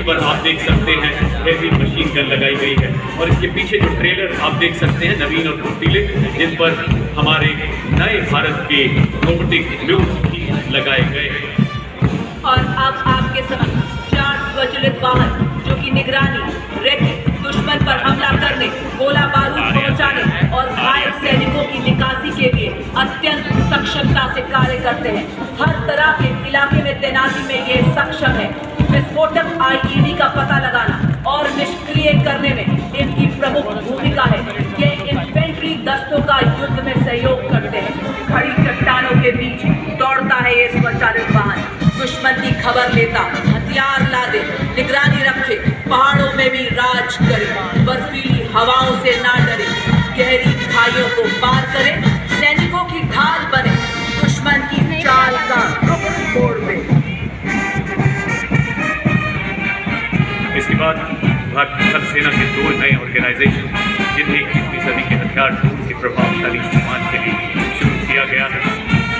पर आप देख सकते हैं हेवी मशीन गन लगाई गई है और इसके पीछे जो ट्रेलर आप देख सकते हैं नवीन और फुर्तीले, जिन पर हमारे नए भारत के रोबोटिक म्यूज भी लगाए गए हैं। और अब आपके समक्ष 4 स्वचालित वाहन जो कि निगरानी, रेकी, दुश्मन पर हमला करने, गोला बारूद पहुंचाने और घायल सैनिकों की निकासी के लिए अत्यंत सक्षमता से कार्य करते हैं। हर तरह के इलाके में तैनाती में ये सक्षम है। विस्फोटक आईईडी का पता लगाना और निष्क्रिय करने में इनकी प्रमुख भूमिका है। ये इन्फेंट्री दस्तों का युद्ध में सहयोग करते हैं। खड़ी चट्टानों के बीच दौड़ता है ये स्वचालित वाहन, दुश्मन की खबर लेता, हथियार लादे, निगरानी रखे, पहाड़ों में भी राज करे, बर्फीली हवाओं से ना डरे, गहरी खाइयों को पार करे, सैनिकों की ढाल बने, दुश्मन की चाल का रुख मोड़ दे। इसके बाद भारतीय थल सेना के 2 नए ऑर्गेनाइजेशन जिन्हें 21वीं सदी के हथियार के प्रभावशाली इस्तेमाल के लिए शुरू किया गया है,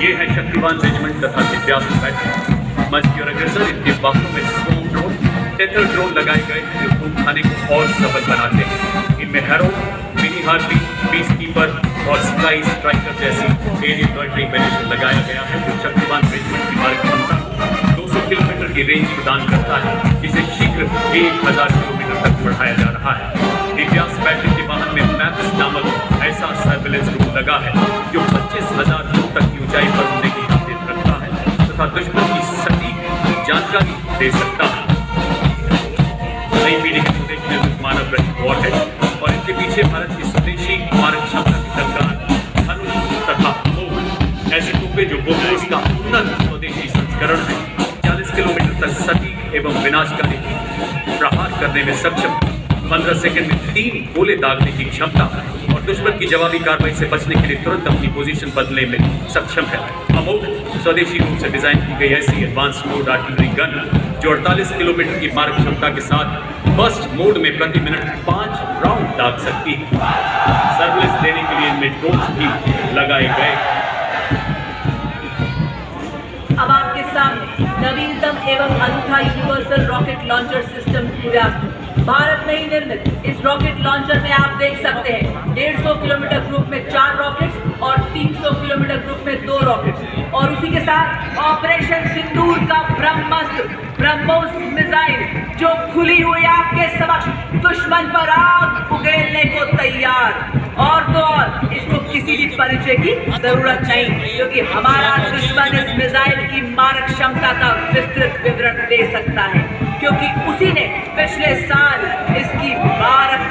ये है शक्तिवान रेजिमेंट तथा दिव्यांग बैटल। मंच की ओर अग्रसर इनके बाहों में स्टोम ड्रोन, टेथर ड्रोन लगाए गए जो खून खाने को और सफल बनाते हैं। इनमें harrow, mini harpy, piece keeper और स्काई स्ट्राइकर जैसी एरियल लॉयटरिंग एम्यूनिशन लगाया गया है जो शक्तिवान रेजिमेंट की मारक क्षमता 200 किलोमीटर की रेंज प्रदान करता है, जिसे शीघ्र 1000 किलोमीटर तक बढ़ाया जा रहा है। दिव्यांग बैटल के वाहन में मैप्स नामक ऐसा सर्विलेंस रूम लगा है जो 25,000 फुट तक की ऊंचाई पर उड़ने की इजाजत रखता है तथा दुश्मन की सटीक जानकारी दे सकता है। नई पीढ़ी के स्वदेशी मानव रहित वॉर है और इनके पीछे भारत की स्वदेशी मारक क्षमता की सरकार धनुष तथा मोह ऐसे तोपे जो बोमोस का उन्नत स्वदेशी संस्करण है। 40 किलोमीटर तक सटीक एवं विनाशकारी प्रहार करने में सक्षम, 15 सेकंड में 3 गोले दागने की क्षमता और दुश्मन की जवाबी कार्रवाई से बचने के लिए तुरंत अपनी पोजीशन बदलने में सक्षम है। अमोघ स्वदेशी रूप से डिजाइन की गई ऐसी एडवांस मोड आर्टिलरी गन जो 48 किलोमीटर की मारक क्षमता के साथ बर्स्ट मोड में प्रति मिनट 5 राउंड दाग सकती है। सर्विलेंस देने के लिए इनमें ड्रोन्स भी लगाए गए। अब आपके सामने नवीनतम एवं अनूठा यूनिवर्सल रॉकेट लॉन्चर सिस्टम सूर्यास्त। भारत में ही निर्मित इस रॉकेट लॉन्चर में आप देख सकते हैं 150 किलोमीटर ग्रुप में 4 रॉकेट्स और 300 किलोमीटर ग्रुप में 2 रॉकेट्स और उसी के साथ ऑपरेशन सिंदूर का ब्रह्मास्त्र ब्रह्मोस मिसाइल जो खुली हुई आपके समक्ष दुश्मन पर आग उगेलने को तैयार। और तो और इसको किसी भी परिचय की जरूरत नहीं, क्योंकि हमारा दुश्मन इस मिसाइल की मारक क्षमता का विस्तृत विवरण दे सकता है, क्योंकि उसी ने पिछले साल इसकी मारक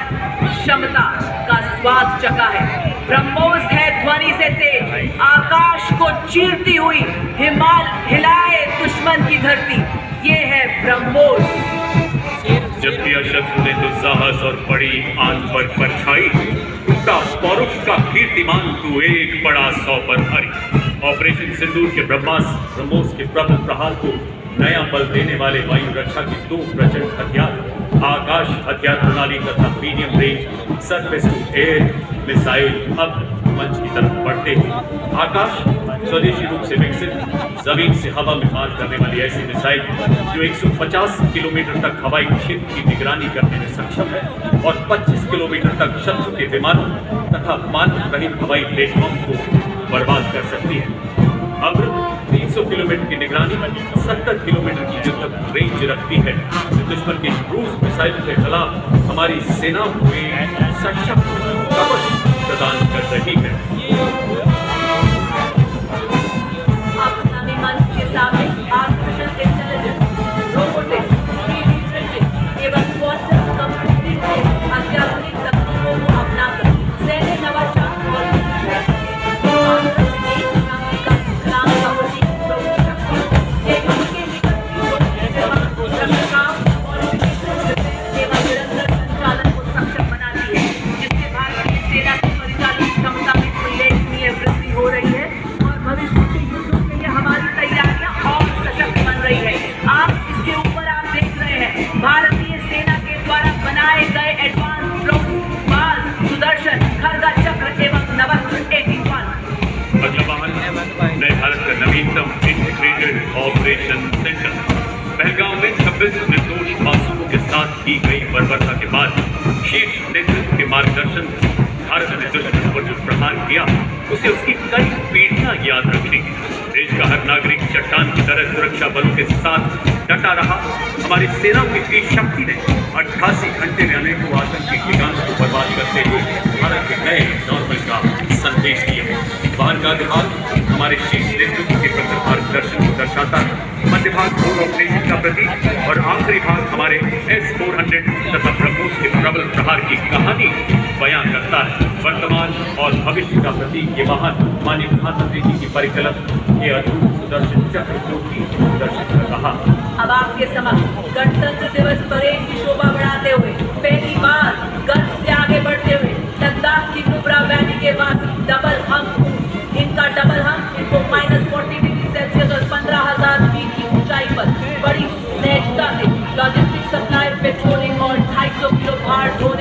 क्षमता का स्वाद चखा है। ब्रह्मोस है ध्वनि से तेज, आकाश को चीरती हुई हिलाए दुश्मन की धरती। ये है ब्रह्मोस। जब दिया शत्रु ने दुस्साहस और बड़ी आन पर परछाई, टूटा पौरुष का कीर्तिमान तू एक बड़ा 100 पर हरी। ऑपरेशन सिंदूर के ब्रह्मोस के प्रबल प्रहार को नया बल देने वाले वायु रक्षा के 2 प्रचंड हथियार, आकाश हथियार प्रणाली तथा medium range surface to air missile अब मंच की तरफ बढ़ते हैं। आकाश स्वदेशी रूप से विकसित जमीन से हवा में मार करने वाली ऐसी मिसाइल जो 150 किलोमीटर तक हवाई क्षेत्र की निगरानी करने में सक्षम है और 25 किलोमीटर तक शत्रु के विमानों तथा मानव रहित हवाई प्लेटफॉर्म को बर्बाद कर सकती है। अब 300 किलोमीटर की निगरानी 70 किलोमीटर की युद्ध रेंज रखती है जो दुश्मन के क्रूज मिसाइल के खिलाफ हमारी सेना को एक सशक्त कवच प्रदान कर रही है। के सामने artificial intelligence, robotics, 3D printing एवं क्वांटम कंप्यूटिंग के अत्याधुनिक तकनीकों को अपनाकर सैन्य नवाचार और संचालन को सक्षम बनाती है, जिससे भारतीय सेना की परिचालन क्षमता में उल्लेखनीय मार्गदर्शन भारत ने दुश्मन पर जो प्रहार किया उसे उसकी कई पीढ़ियां याद रखेंगी। देश का हर नागरिक चट्टान की तरह सुरक्षा बलों के साथ डटा रहा। हमारी सेनाओं की इतनी शक्ति ने 88 घंटे में अनेकों आतंकी ठिकानों को बर्बाद करते हुए भारत के नए नॉर्मल का संदेश दिया है। बाहर का भाग हमारे शीर्ष नेतृत्व के प्रखर मार्गदर्शन को दर्शाता है। मध्य भाग कोर ऑपरेशन का प्रतीक और आखिरी भाग हमारे S-400 तथा ब्रह्मोस के प्रबल प्रहार की कहानी बयां करता है। वर्तमान और भविष्य का प्रतीक ये महान माननीय प्रधानमंत्री जी की परिकल्पना के अद्भुत सुदर्शन चक्र जो की प्रदर्शित कर रहा। अब आपके समक्ष गणतंत्र दिवस परेड की शोभा बढ़ाते हुए पहली बार गर्व से आगे बढ़ते हुए लद्दाख की नुब्रा वैली के वासी डबल हंप इनका डबल हंप इनको -40 डिग्री सेल्सियस और 15,000 फीट की ऊंचाई पर बड़ी सहजता से लॉजिस्टिक सप्लाई पेट्रोलिंग और 250 किलो भार ढोने